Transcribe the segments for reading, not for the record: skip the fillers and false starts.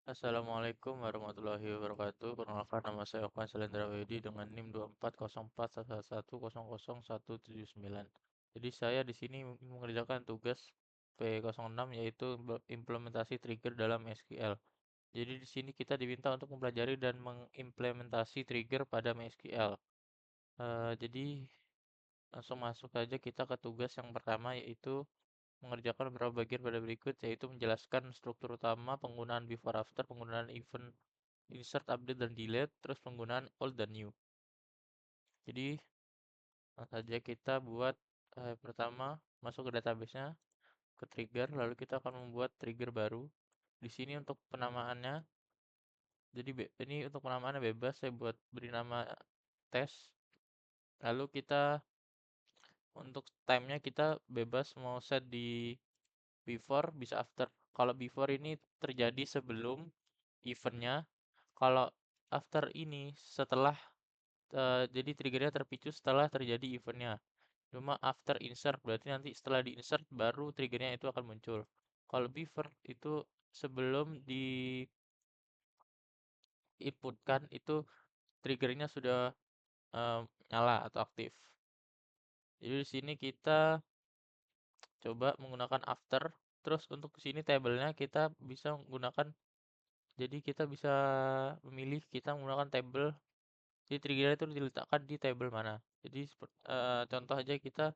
Assalamualaikum warahmatullahi wabarakatuh. Perkenalkan nama saya Okan Salendra Wedi dengan NIM 240411100179. Jadi saya di sini mengerjakan tugas P06 yaitu implementasi trigger dalam SQL. Jadi di sini kita diminta untuk mempelajari dan mengimplementasi trigger pada MySQL. Jadi langsung masuk aja kita ke tugas yang pertama yaitu mengerjakan beberapa bagian pada berikut, yaitu menjelaskan struktur utama, penggunaan before after, penggunaan event insert, update, dan delete, terus penggunaan old dan new. Jadi langsung saja kita buat pertama masuk ke database-nya, ke trigger, lalu kita akan membuat trigger baru. Di sini untuk penamaannya, jadi ini untuk penamaannya bebas, saya buat beri nama test. Lalu kita untuk time-nya kita bebas mau set di before bisa after. Kalau before ini terjadi sebelum eventnya, kalau after ini setelah jadi triggernya terpicu setelah terjadi eventnya. Cuma after insert berarti nanti setelah di insert baru triggernya itu akan muncul. Kalau before itu sebelum di inputkan itu triggernya sudah nyala atau aktif. Jadi di sini kita coba menggunakan after. Terus untuk sini tabelnya kita bisa menggunakan, jadi kita bisa memilih kita menggunakan tabel. Jadi trigger itu diletakkan di tabel mana. Jadi contoh aja kita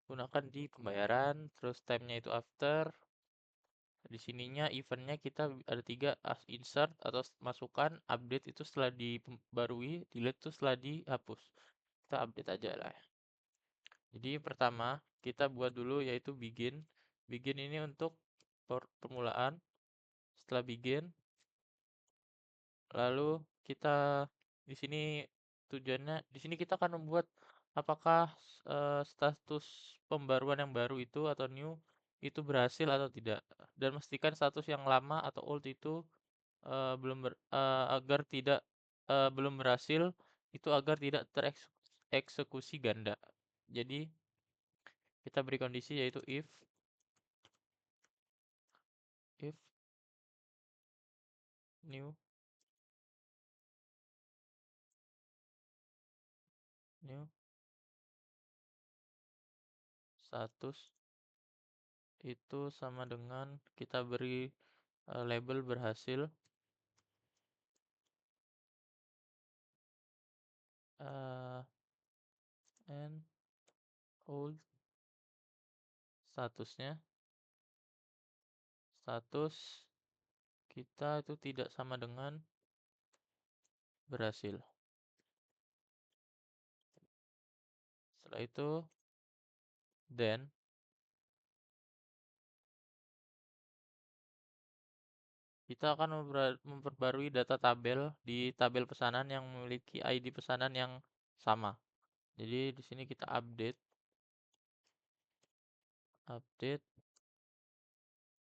gunakan di pembayaran, terus time-nya itu after. Di sininya eventnya kita ada tiga, as insert atau masukkan, update itu setelah dibarui, delete itu setelah dihapus. Kita update aja lah ya. Jadi pertama kita buat dulu yaitu begin. Begin ini untuk permulaan. Setelah begin, lalu kita di sini tujuannya di sini kita akan membuat apakah status pembaruan yang baru itu atau new itu berhasil atau tidak, dan memastikan status yang lama atau old itu agar tidak belum berhasil itu agar tidak tereksekusi ganda. Jadi kita beri kondisi yaitu if new new status itu sama dengan kita beri label berhasil, uh, and old status kita itu tidak sama dengan berhasil. Setelah itu then kita akan memperbarui data tabel di tabel pesanan yang memiliki ID pesanan yang sama. Jadi di sini kita update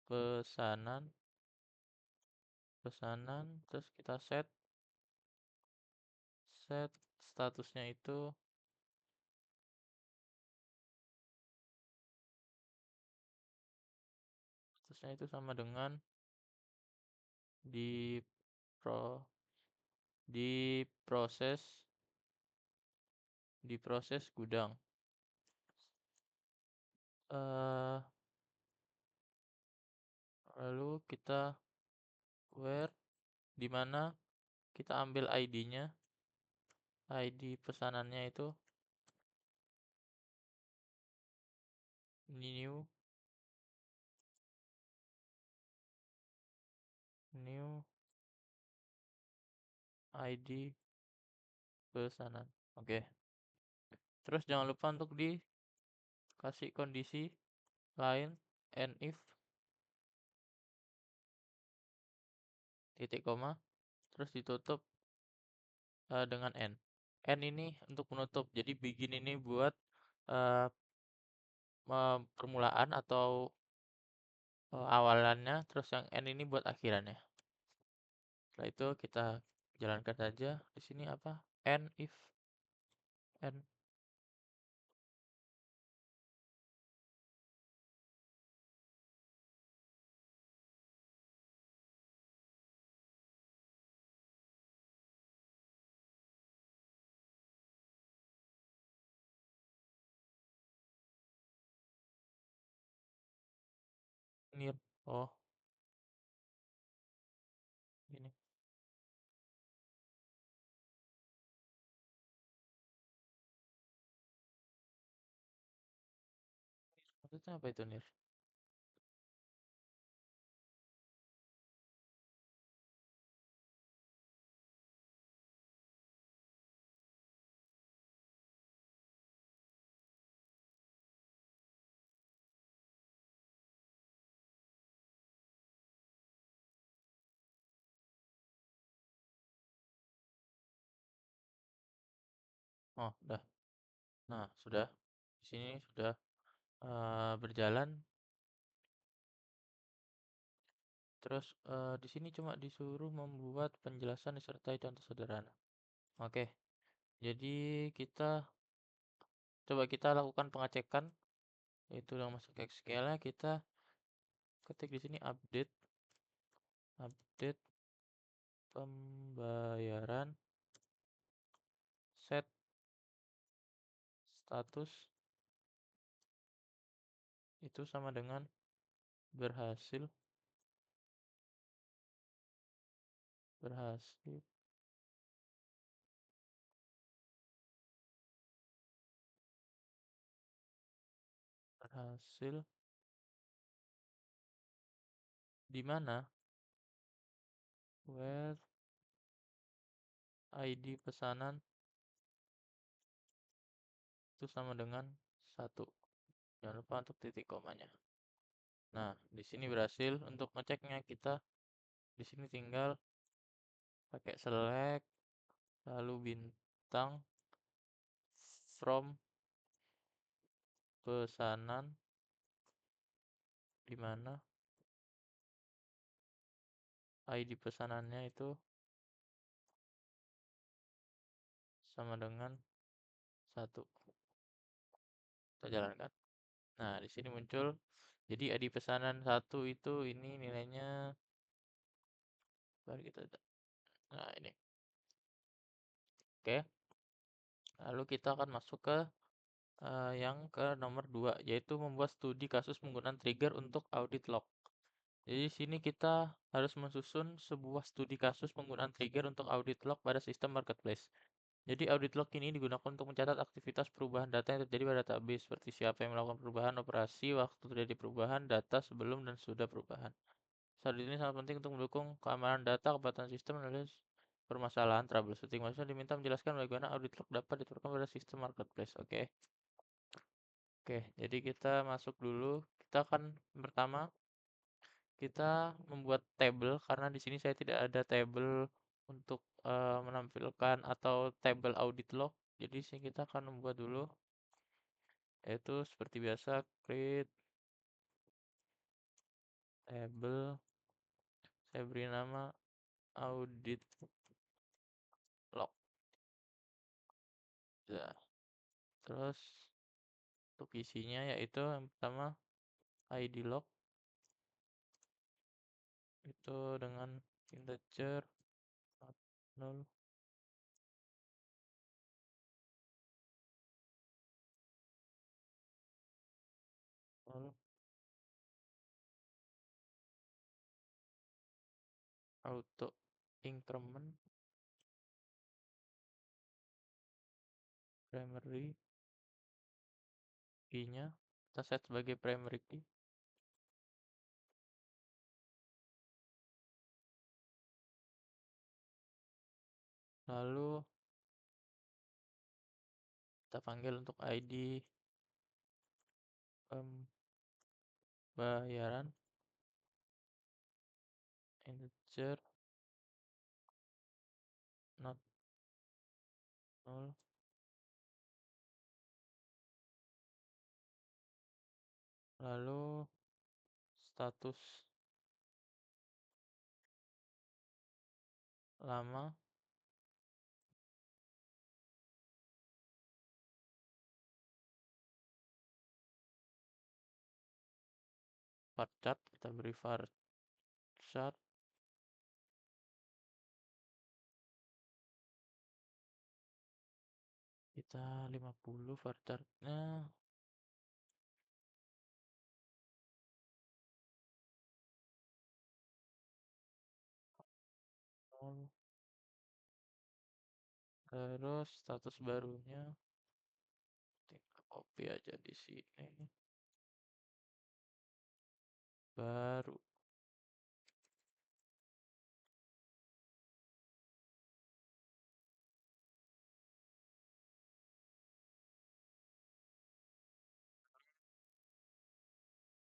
pesanan terus kita set statusnya itu sama dengan di pro diproses gudang. Lalu kita where, di mana kita ambil ID-nya, ID pesanannya itu new ID pesanan. Oke. Terus jangan lupa untuk dikasih kondisi lain, and if titik koma, terus ditutup dengan n. N ini untuk menutup. Jadi begin ini buat uh, permulaan atau awalannya, terus yang n ini buat akhirannya. Setelah itu kita jalankan saja. Di sini apa? N if n near. Oh, ini. Maksudnya apa itu near? Oh, udah. Nah, sudah. Di sini sudah berjalan. Terus di sini cuma disuruh membuat penjelasan disertai contoh sederhana. Oke, jadi coba kita lakukan pengecekan, yaitu yang masuk ke SQL-nya kita ketik di sini update pembayaran set status itu sama dengan berhasil berhasil berhasil di mana where ID pesanan itu sama dengan satu. Jangan lupa untuk titik komanya. Nah, di sini berhasil. Untuk ngeceknya kita di sini tinggal pakai select lalu bintang from pesanan di mana ID pesanannya itu sama dengan satu. Kita jalankan. Nah, di sini muncul. Jadi ID pesanan satu itu ini nilainya. Mari kita. Nah, ini. Oke. Lalu kita akan masuk ke yang ke nomor 2, yaitu membuat studi kasus penggunaan trigger untuk audit log. Jadi di sini kita harus mensusun sebuah studi kasus penggunaan trigger untuk audit log pada sistem marketplace. Jadi audit log ini digunakan untuk mencatat aktivitas perubahan data yang terjadi pada database, seperti siapa yang melakukan perubahan operasi, waktu terjadi perubahan, data sebelum dan sudah perubahan. Studi ini sangat penting untuk mendukung keamanan data, kepatuhan sistem, dan permasalahan troubleshooting. Maksudnya diminta menjelaskan bagaimana audit log dapat diterapkan pada sistem marketplace. Oke. Oke, jadi kita masuk dulu. Kita akan pertama kita membuat table karena di sini saya tidak ada table untuk menampilkan atau table audit log. Jadi sini kita akan membuat dulu, yaitu seperti biasa create table. Saya beri nama audit log. Ya. Terus untuk isinya yaitu yang pertama ID log itu dengan integer 0, 0, auto increment primary key-nya kita set sebagai primary key. Lalu kita panggil untuk ID pembayaran integer not null. Lalu status lama varchar, kita beri varchar kita 50 varcharnya. nol. Terus status barunya tinggal copy aja di sini. Baru.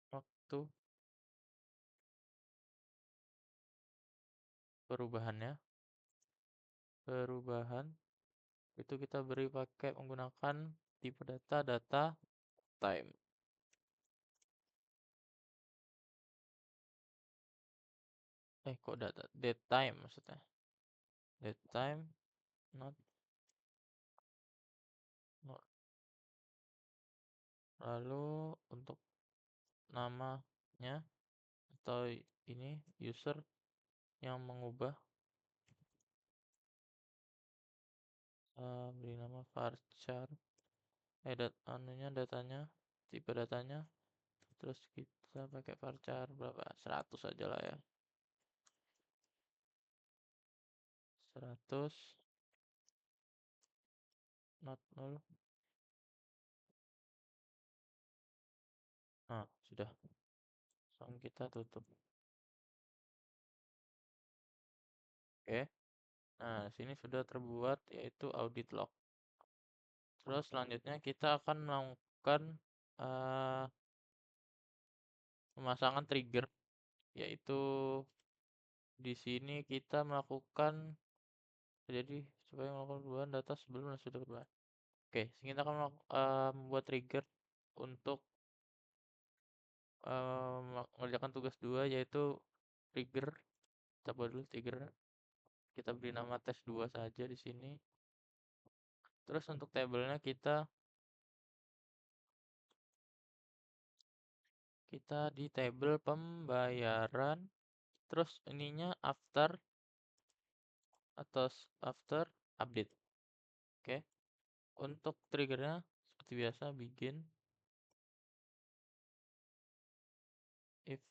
Waktu perubahan itu kita beri pakai menggunakan tipe data time. Kok data date time maksudnya? Date time not, not. Lalu untuk namanya atau ini user yang mengubah, beri nama varchar, datanya, tipe datanya, terus kita pakai varchar berapa, 100 aja lah ya, 100 not null. Nah, sudah, langsung kita tutup. Oke, nah sini sudah terbuat yaitu audit log. Terus selanjutnya kita akan melakukan pemasangan trigger, yaitu di sini kita melakukan, jadi supaya melakukan perubahan data sebelum dan sudah berubah. Oke, kita akan membuat trigger untuk mengerjakan tugas 2, yaitu trigger. Kita buat dulu trigger. Kita beri nama tes 2 saja di sini. Terus untuk tabelnya kita di tabel pembayaran. Terus ininya after update. Oke. Untuk triggernya seperti biasa begin if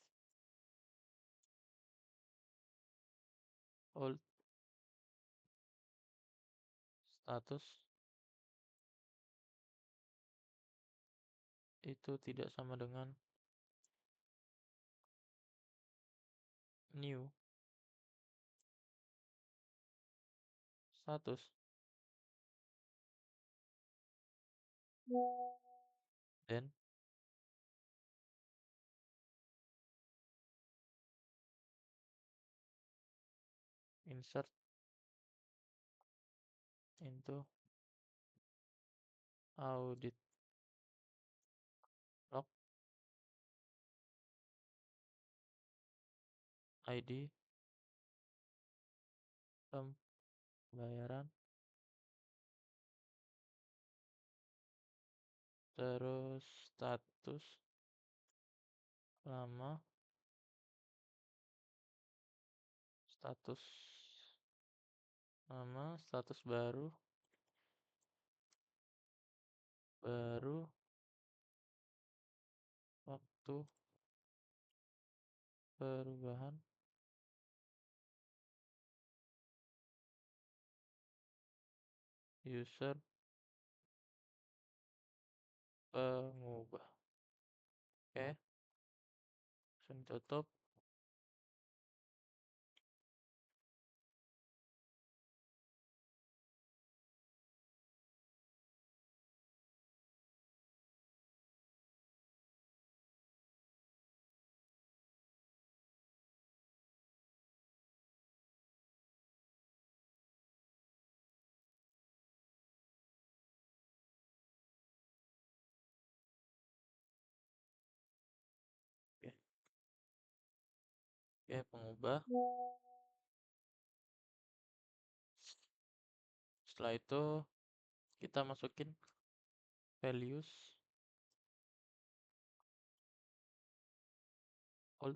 old status itu tidak sama dengan new status, then insert into audit log ID pembayaran, terus status lama, status status baru, waktu perubahan, user pengubah. Oke, langsung tutup. Oke, pengubah. Setelah itu kita masukin values old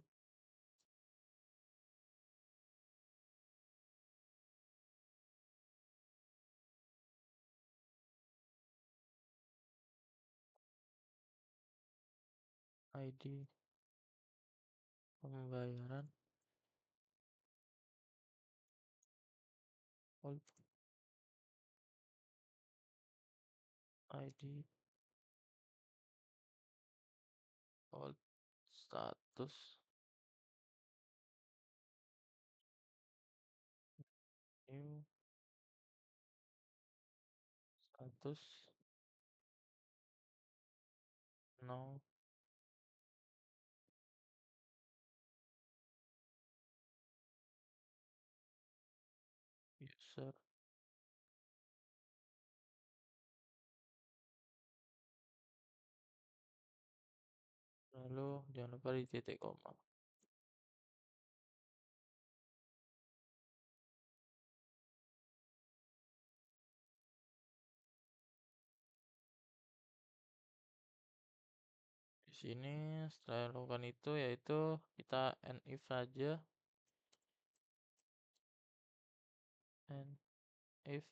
ID pembayaran, Alt ID alt status new status no user. Lalu jangan lupa di titik koma. Di sini setelah lakukan itu yaitu kita if saja, if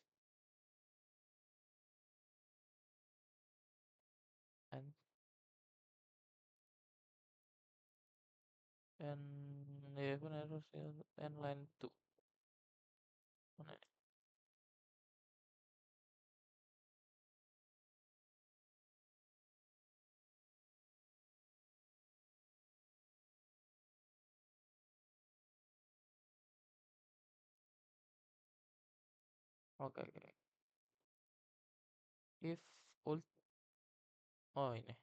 and ya benar harus and line 2. Mana ini? Oke, oke. If ult oh ini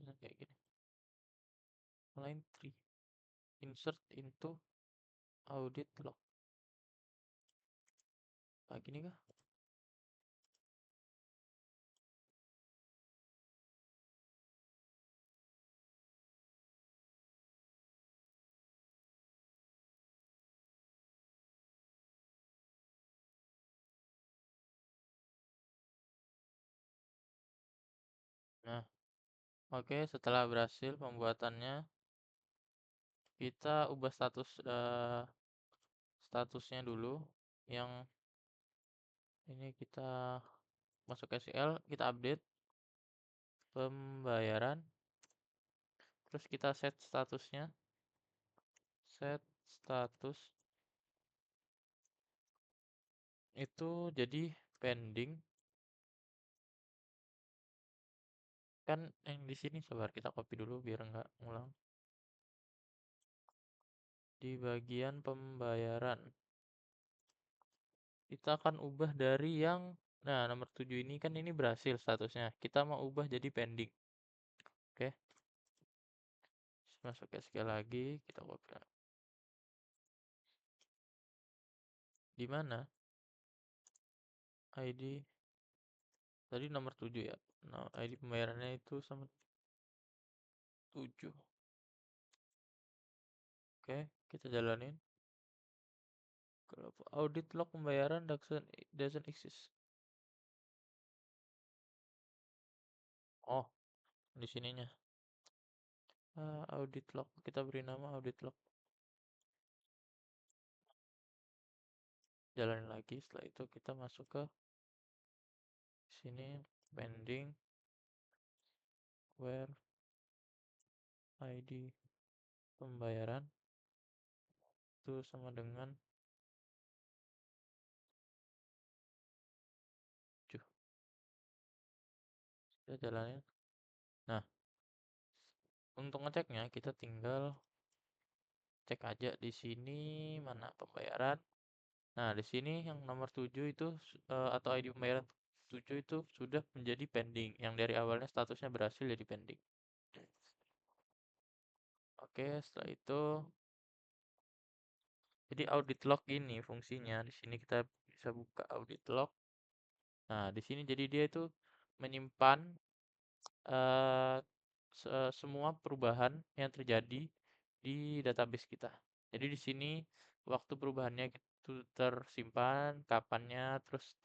ini kayak gini. Line 3 insert into audit log. Kayak gini kah? Nah, oke, setelah berhasil pembuatannya, kita ubah statusnya dulu. Yang ini kita masuk SQL, kita update pembayaran, terus kita set statusnya, set status itu jadi pending. Kan yang di sini sabar kita copy dulu biar nggak ngulang. Di bagian pembayaran kita akan ubah dari yang nomor 7 ini kan ini berhasil statusnya. Kita mau ubah jadi pending. Oke. Masuk SQL lagi, kita copy. Di mana? ID tadi nomor 7 ya. Nah, ID pembayarannya itu sama 7. Oke, kita jalanin. Kalau audit log pembayaran doesn't exist. Oh, di sininya. Audit log, kita beri nama audit log. Jalanin lagi, setelah itu kita masuk ke sini pending where ID pembayaran itu sama dengan 7. Kita jalanin. Nah, untuk ngeceknya kita tinggal cek aja di sini mana pembayaran. Nah, di sini yang nomor 7 itu atau ID pembayaran 7 itu sudah menjadi pending. Yang dari awalnya statusnya berhasil jadi pending. Oke, setelah itu jadi audit log ini fungsinya. Di sini kita bisa buka audit log. Nah, di sini jadi dia itu menyimpan eh, semua perubahan yang terjadi di database kita. Jadi di sini waktu perubahannya itu tersimpan, kapannya, terus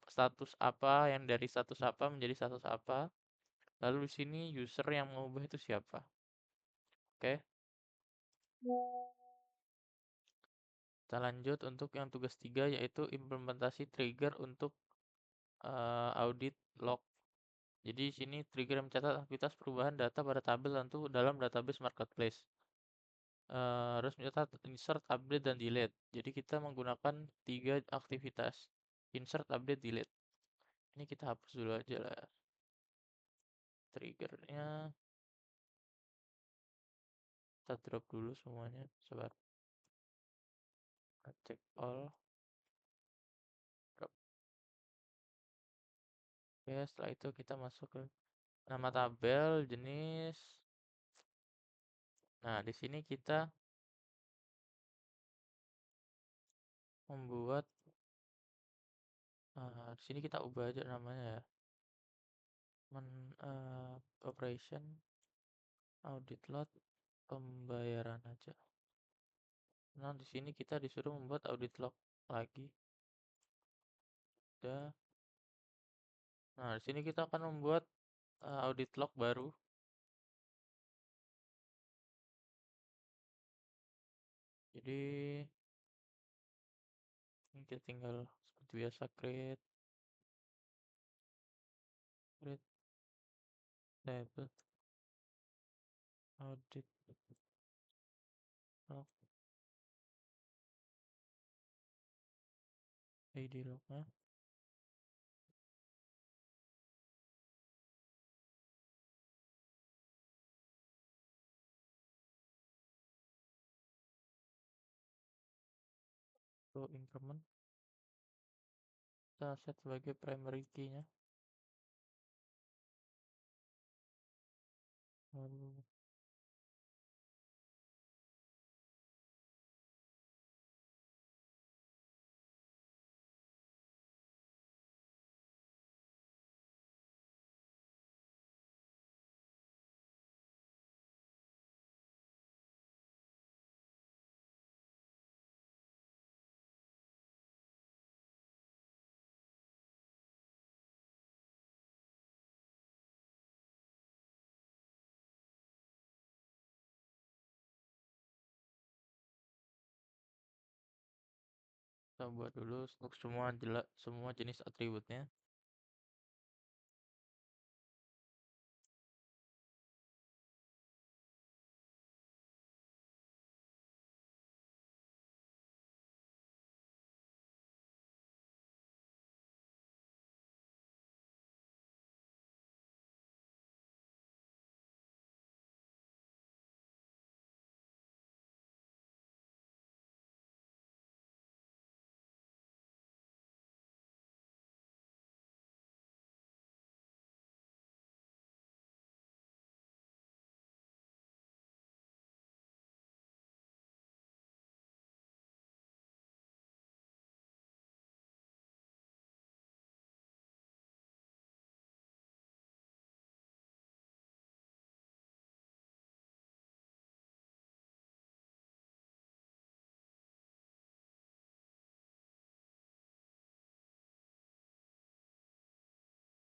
status apa yang dari status apa menjadi status apa. Lalu di sini user yang mengubah itu siapa. Oke. Kita lanjut untuk yang tugas 3 yaitu implementasi trigger untuk audit log. Jadi di sini trigger yang mencatat aktivitas perubahan data pada tabel tentu dalam database marketplace. Harus mencatat insert, update, dan delete. Jadi kita menggunakan 3 aktivitas. Insert, update, delete. Ini kita hapus dulu aja lah triggernya. Kita drop dulu semuanya. Coba cek all. Drop. Oke, setelah itu kita masuk ke nama tabel, jenis. Nah, di sini kita membuat di sini kita ubah aja namanya ya. Operation audit load pembayaran aja. Nah, di sini kita disuruh membuat audit log lagi. Udah. Nah, di sini kita akan membuat audit log baru. Jadi ini kita tinggal seperti biasa create table audit log ID lognya. So increment kita set sebagai primary key-nya. Lalu kita buat dulu untuk semua jenis atributnya.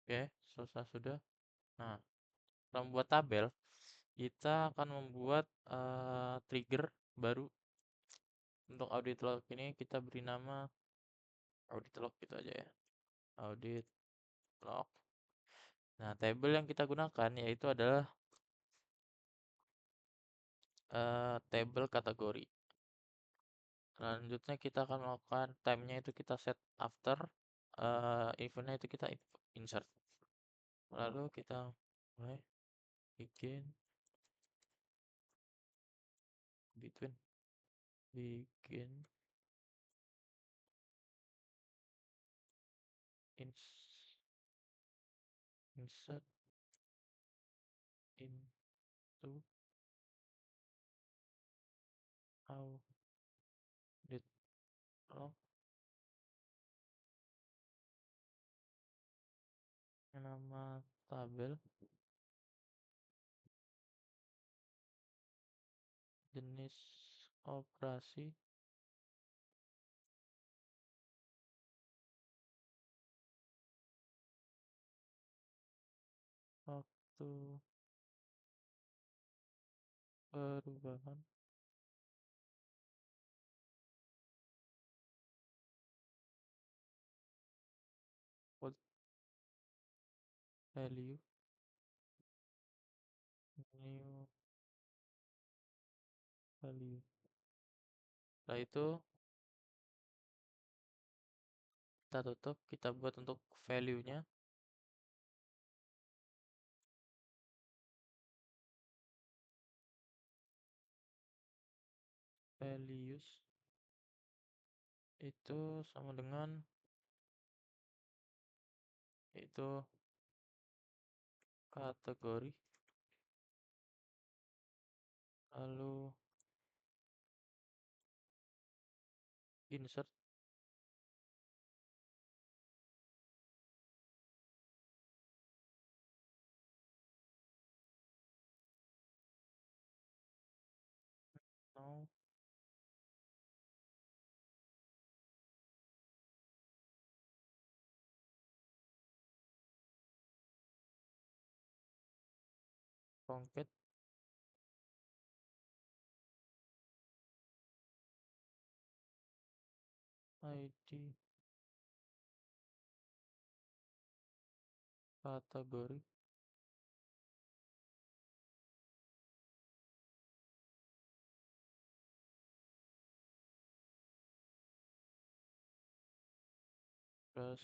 Oke, selesai sudah. Nah, setelah membuat tabel, kita akan membuat trigger baru. Untuk audit log ini kita beri nama audit log gitu aja ya. Audit log. Nah, table yang kita gunakan yaitu adalah table kategori. Selanjutnya kita akan melakukan time-nya itu kita set after, event-nya itu kita insert. Lalu kita mulai bikin between bikin insert into audit log nama tabel, jenis operasi, waktu perubahan, value, new value. Setelah itu kita tutup, kita buat untuk value-nya. Values itu sama dengan itu kategori, lalu insert now concat id kategori plus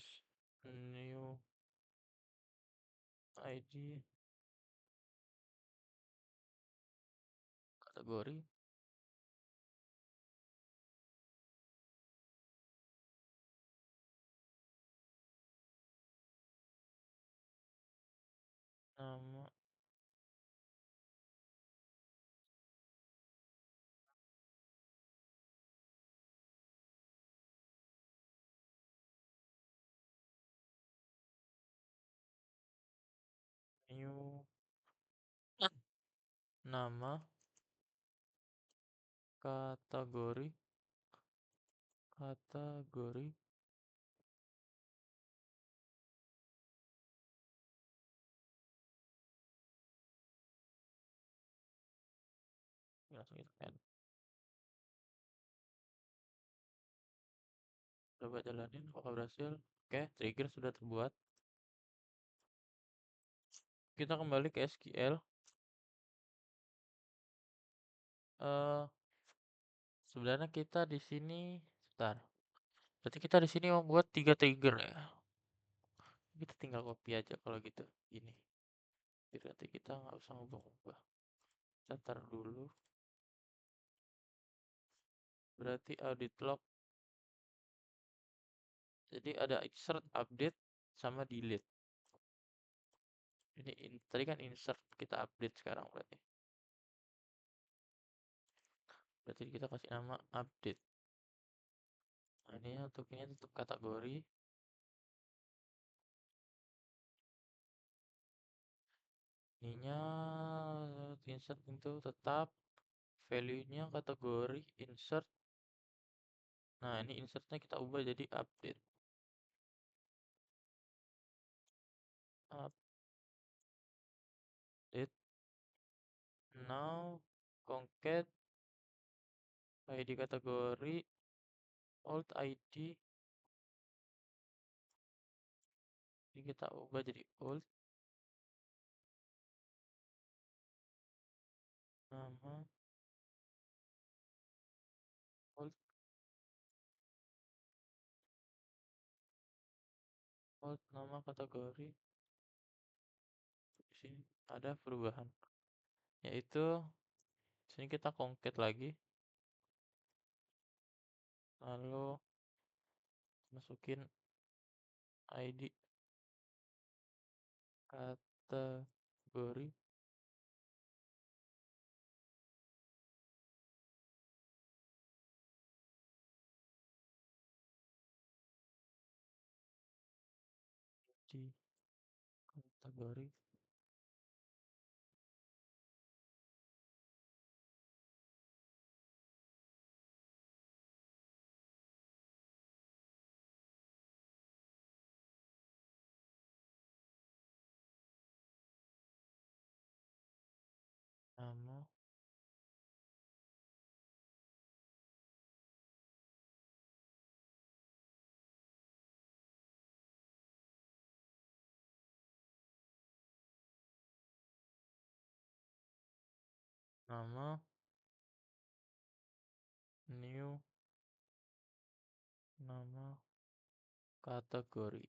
new id kategori nama new nama kategori langsung kita add. Coba jalanin apakah berhasil. Oke, trigger sudah terbuat. Kita kembali ke SQL. Sebenarnya kita di sini, sebentar. Berarti kita di sini membuat 3 trigger ya. Kita tinggal copy aja kalau gitu. Ini. Berarti kita nggak usah ngubah-ngubah. Kita taruh dulu. Berarti audit log. Jadi ada insert, update, sama delete. Ini tadi kan insert, kita update sekarang berarti. Berarti kita kasih nama update. Nah, ini untuk ini tutup kategori. Ininya insert itu tetap value-nya kategori insert. Nah, ini insertnya kita ubah jadi update. Update. Now concat ID kategori old ID. Ini kita ubah jadi old. Nama old nama kategori. Di sini ada perubahan, yaitu sini kita concat lagi, lalu masukin ID kategori di kategori nama nama, new, nama, kategori,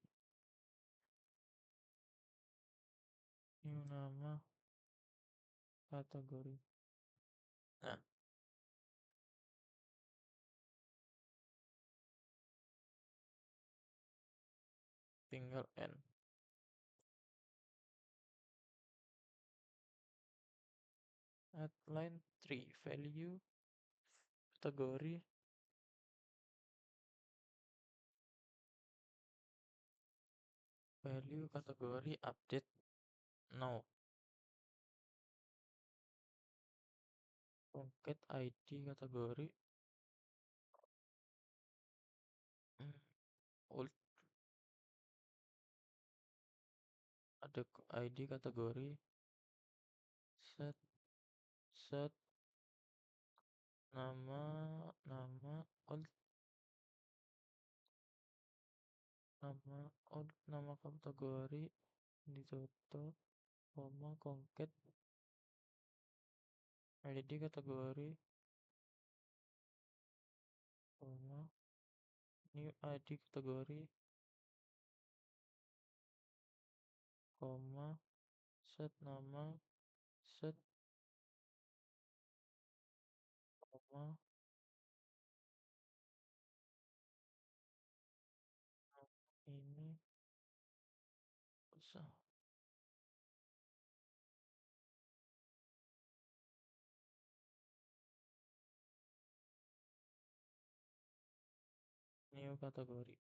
new, nama, kategori. Nah, tinggal N. Add line 3, value, kategori, value, kategori, update, now, concat ID, kategori, old, ada ID, kategori, set, set, nama, old, nama kategori, ditutup, koma, concat, ID, kategori, koma, new ID, kategori, koma, set nama, set, koma, ini usah, new kategori.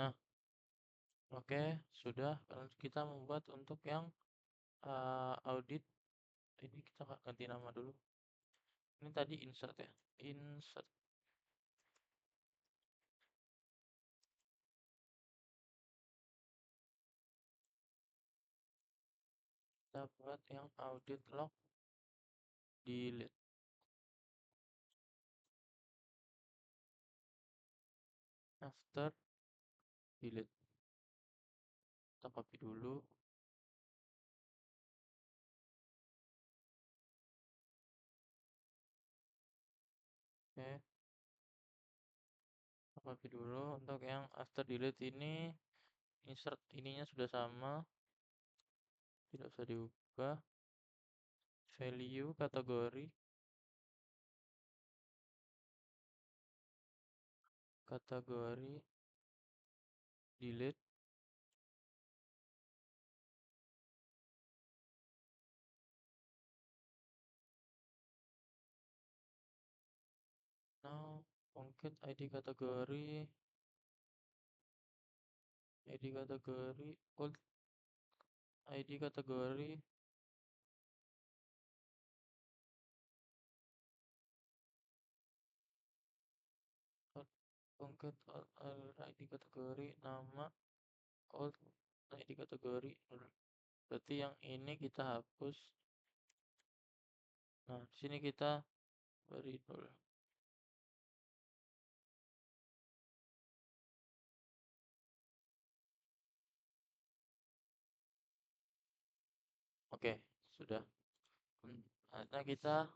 Nah, oke, sudah. Kita membuat untuk yang audit. Ini kita ganti nama dulu. Ini tadi insert ya. Insert. Kita buat yang audit log delete. After delete. Kita copy dulu. Oke. Kita copy dulu. Untuk yang after delete ini, insert ininya sudah sama. Tidak usah diubah. Value kategori. Kategori delete. Now, concat ID kategori. ID kategori old, ID kategori old, concat ID kategori nama old, ID kategori nol. Berarti yang ini kita hapus. Nah, di sini kita beri nol. Oke, sudah. Nah, kita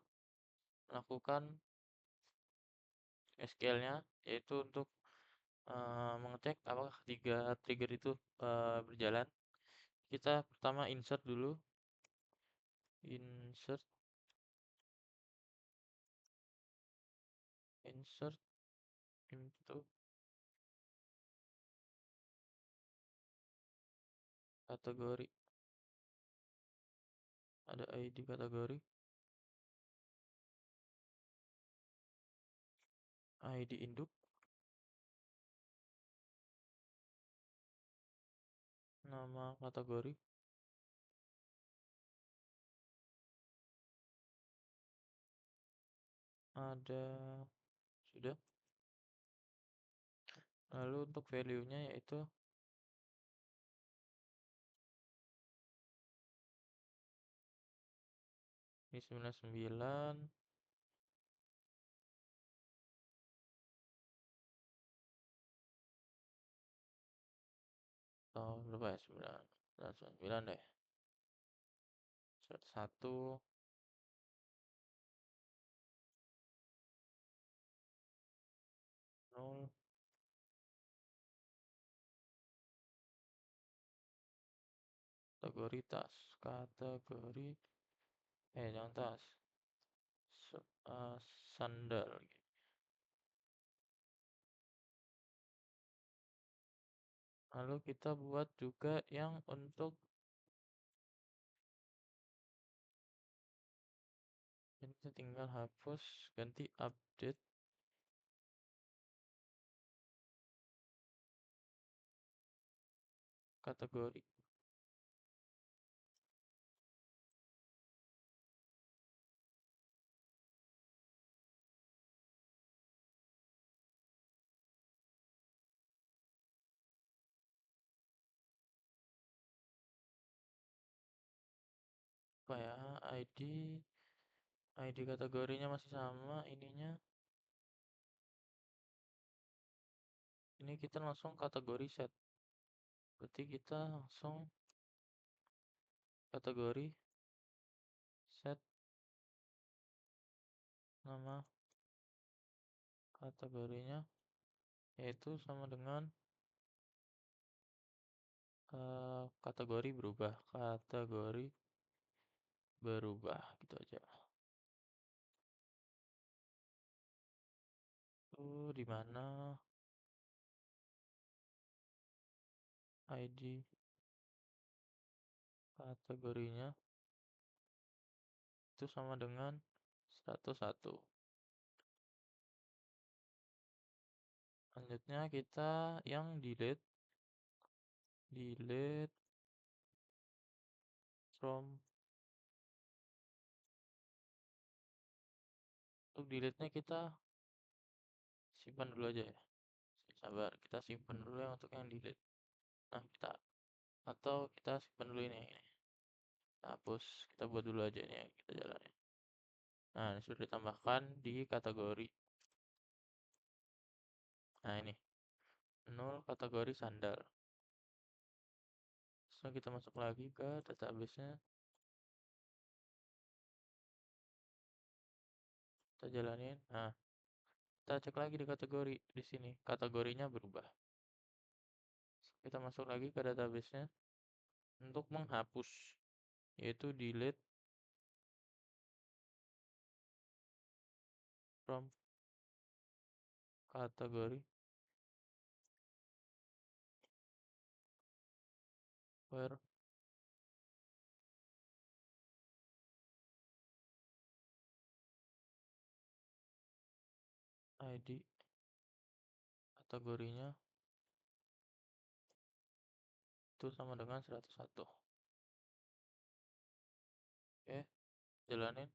lakukan SQL-nya, yaitu untuk mengecek apakah tiga trigger itu berjalan. Kita pertama insert dulu. Insert into kategori. Ada ID kategori, ID induk, nama kategori, ada, sudah. Lalu untuk value-nya yaitu ini 99 atau berapa ya, 99 deh. 101 0 kategori tas, kategori jangan tas, sandal gitu. Lalu kita buat juga yang untuk ini, kita tinggal hapus, ganti update kategori. Apa ya, ID kategorinya masih sama ininya. Ini kita langsung kategori set. Berarti kita langsung kategori set nama kategorinya yaitu sama dengan kategori berubah gitu aja. Tuh di mana ID kategorinya itu sama dengan 101. Selanjutnya kita yang delete from. Untuk delete-nya kita simpan dulu aja ya. Sabar, kita simpan dulu yang untuk yang delete. Nah, kita simpan dulu ini. Kita hapus, kita buat dulu aja ini yang kita jalanin. Nah, ini sudah ditambahkan di kategori. Nah, ini 0 kategori sandal. So, kita masuk lagi ke database-nya. Kita jalanin. Nah, kita cek lagi di kategori di sini. Kategorinya berubah. Kita masuk lagi ke database-nya untuk menghapus, yaitu delete from kategori where ID kategorinya itu sama dengan 101. Oke, jalanin.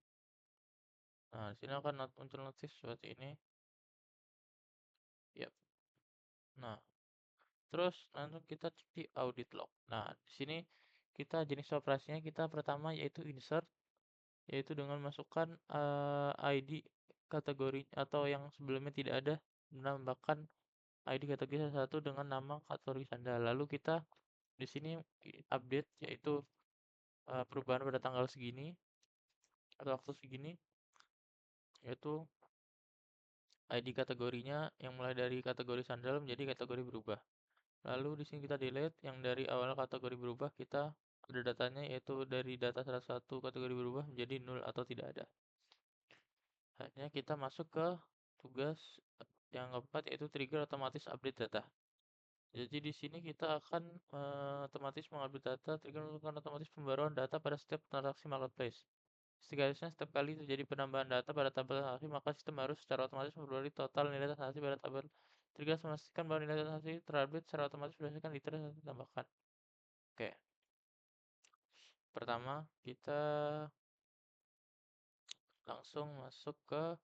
Nah, di sini akan muncul notif seperti ini. Yap. Nah, terus langsung kita cek di audit log. Nah, di sini kita jenis operasinya kita pertama yaitu insert, yaitu dengan masukkan ID kategori atau yang sebelumnya tidak ada, menambahkan ID kategori satu dengan nama kategori sandal. Lalu kita di sini update yaitu perubahan pada tanggal segini atau waktu segini, yaitu ID kategorinya yang mulai dari kategori sandal menjadi kategori berubah. Lalu di sini kita delete yang dari awal kategori berubah, kita ada datanya yaitu dari data 101 kategori berubah menjadi 0 atau tidak ada. Akhirnya kita masuk ke tugas yang keempat yaitu trigger otomatis update data. Jadi di sini kita akan otomatis mengupdate data, trigger melakukan otomatis pembaruan data pada setiap transaksi marketplace. Seharusnya setiap kali terjadi penambahan data pada tabel transaksi, maka sistem harus secara otomatis memperbarui total nilai transaksi pada tabel. Trigger memastikan bahwa nilai transaksi terupdate secara otomatis berdasarkan detail yang ditambahkan. Oke. Pertama, kita langsung masuk ke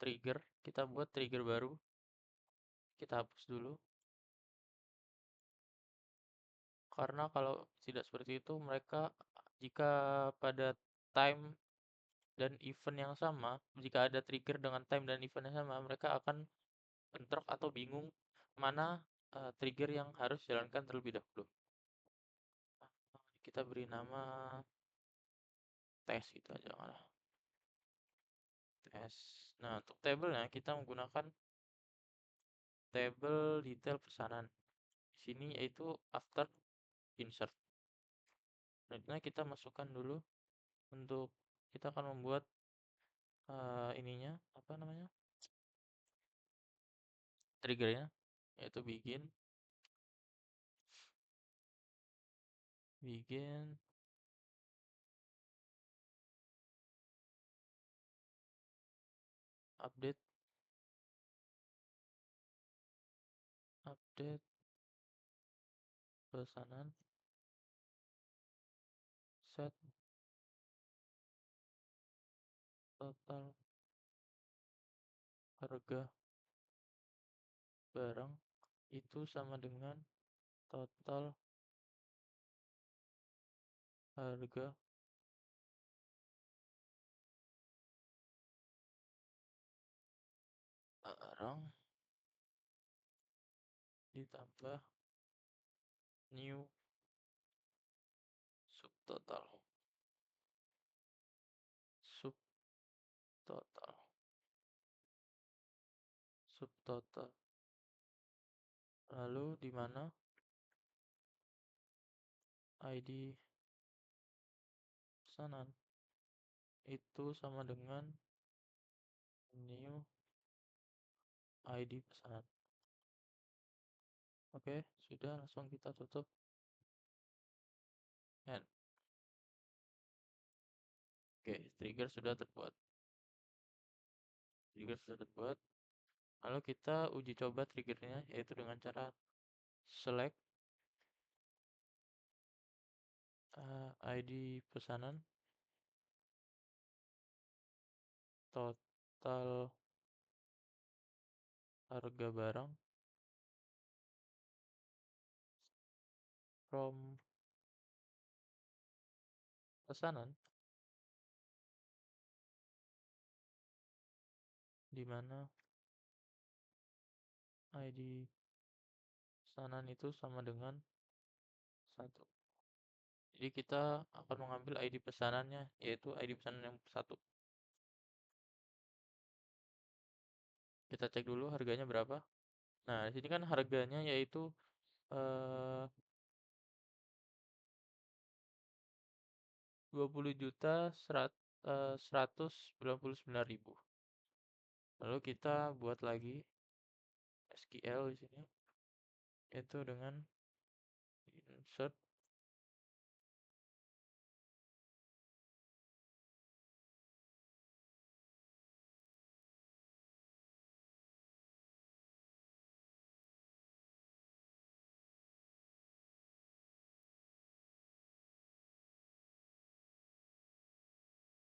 trigger, kita buat trigger baru, kita hapus dulu. Karena kalau tidak seperti itu, mereka jika pada time dan event yang sama, jika ada trigger dengan time dan event yang sama, mereka akan bentrok atau bingung mana trigger yang harus dijalankan terlebih dahulu. Kita beri nama tes gitu aja lah. Tes. Nah, untuk tabelnya kita menggunakan tabel detail pesanan. Di sini yaitu after insert. Selanjutnya kita masukkan dulu untuk kita akan membuat ininya apa namanya? Triggernya yaitu begin update update pesanan set total harga barang itu sama dengan total harga barang ditambah new subtotal subtotal subtotal lalu di mana ID pesanan itu sama dengan new ID pesanan. Oke, sudah langsung kita tutup. And oke, trigger sudah terbuat. Trigger sudah terbuat. Lalu kita uji coba triggernya yaitu dengan cara select ID pesanan total harga barang from pesanan di mana ID pesanan itu sama dengan 1. Jadi kita akan mengambil ID pesanannya yaitu ID pesanan yang 1. Kita cek dulu harganya berapa. Nah, di sini kan harganya yaitu eh 20.199.000. Lalu kita buat lagi SQL di sini yaitu dengan insert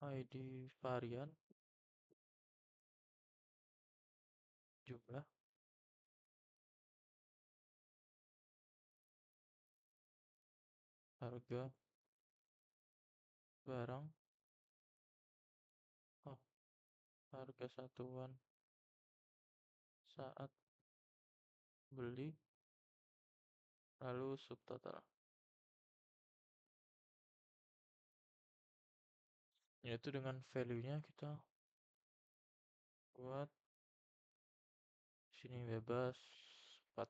ID varian jumlah harga barang oh harga satuan saat beli lalu subtotal yaitu dengan value-nya kita buat sini bebas 4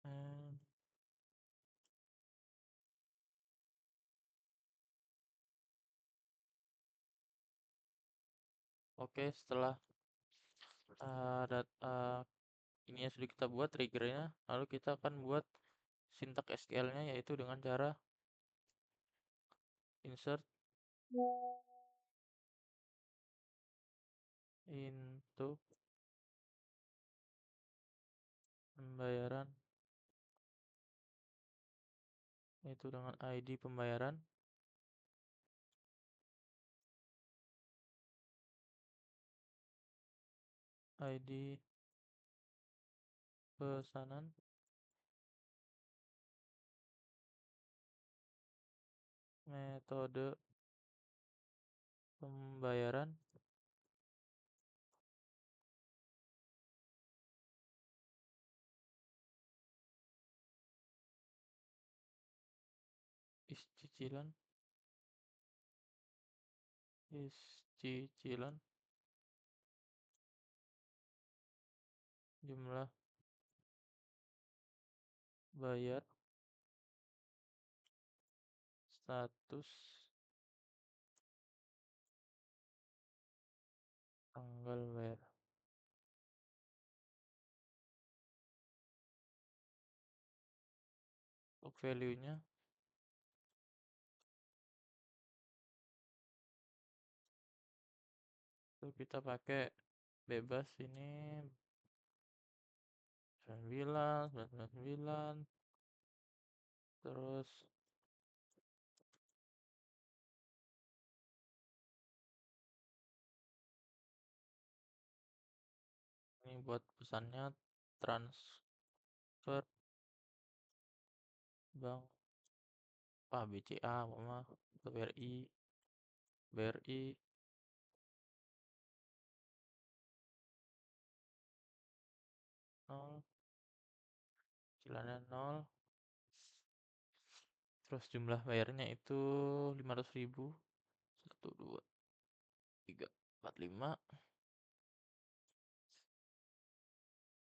and oke setelah ini yang sudah kita buat triggernya lalu kita akan buat sintak SQL-nya yaitu dengan cara insert into pembayaran yaitu dengan ID pembayaran ID pesanan, metode pembayaran, cicilan, cicilan, jumlah bayar, status, tanggal bayar. Untuk value-nya itu kita pakai bebas ini 99, 99, terus ini buat pesannya transfer bank BCA mama ke BRI 0, cicilannya 0, terus jumlah bayarnya itu 500.000, 1 2 3 4 5.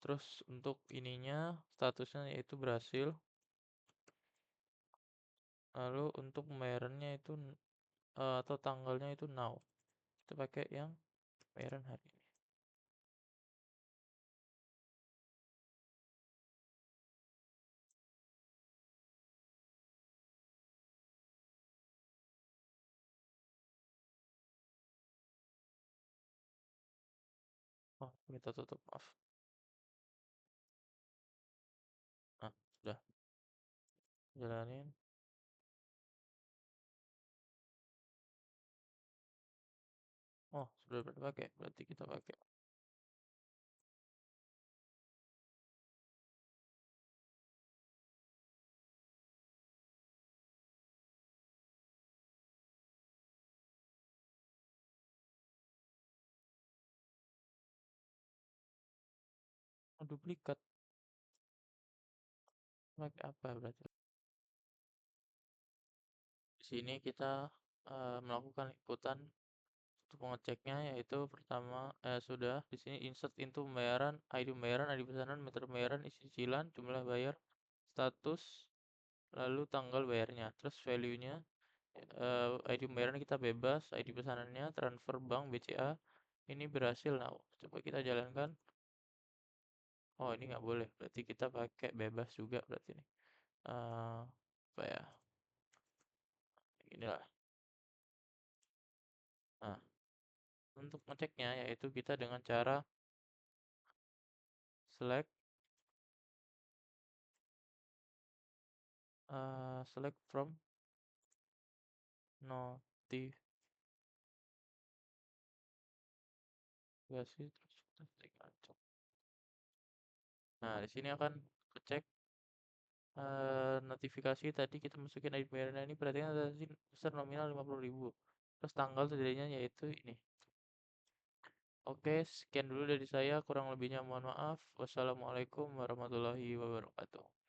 Terus untuk ininya statusnya yaitu berhasil. Lalu untuk pembayarannya itu atau tanggalnya itu now. Kita pakai yang pembayaran hari ini. Oh, kita tutup, maaf. Nah, sudah jalanin. Oh, sudah pakai, berarti kita pakai. Oh, duplikat. Pakai apa berarti? Di sini kita melakukan liputan untuk mengeceknya, yaitu pertama sudah di sini insert into pembayaran, ID pesanan, metode pembayaran, isi cicilan, jumlah bayar, status, lalu tanggal bayarnya. Terus value-nya ID pembayaran kita bebas, ID pesanannya transfer bank BCA ini berhasil. Nah, coba kita jalankan. Oh, ini nggak boleh. Berarti kita pakai bebas juga berarti ini. Apa ya? Inilah. Nah, untuk ngeceknya yaitu kita dengan cara select select from notifikasi, terus kita klik acak. Nah, di sini akan cek notifikasi tadi kita masukin ID pembayaran ini, perhatikan ada besar nominal 50.000. Terus tanggal terjadinya yaitu ini. Oke, sekian dulu dari saya, kurang lebihnya mohon maaf. Wassalamualaikum warahmatullahi wabarakatuh.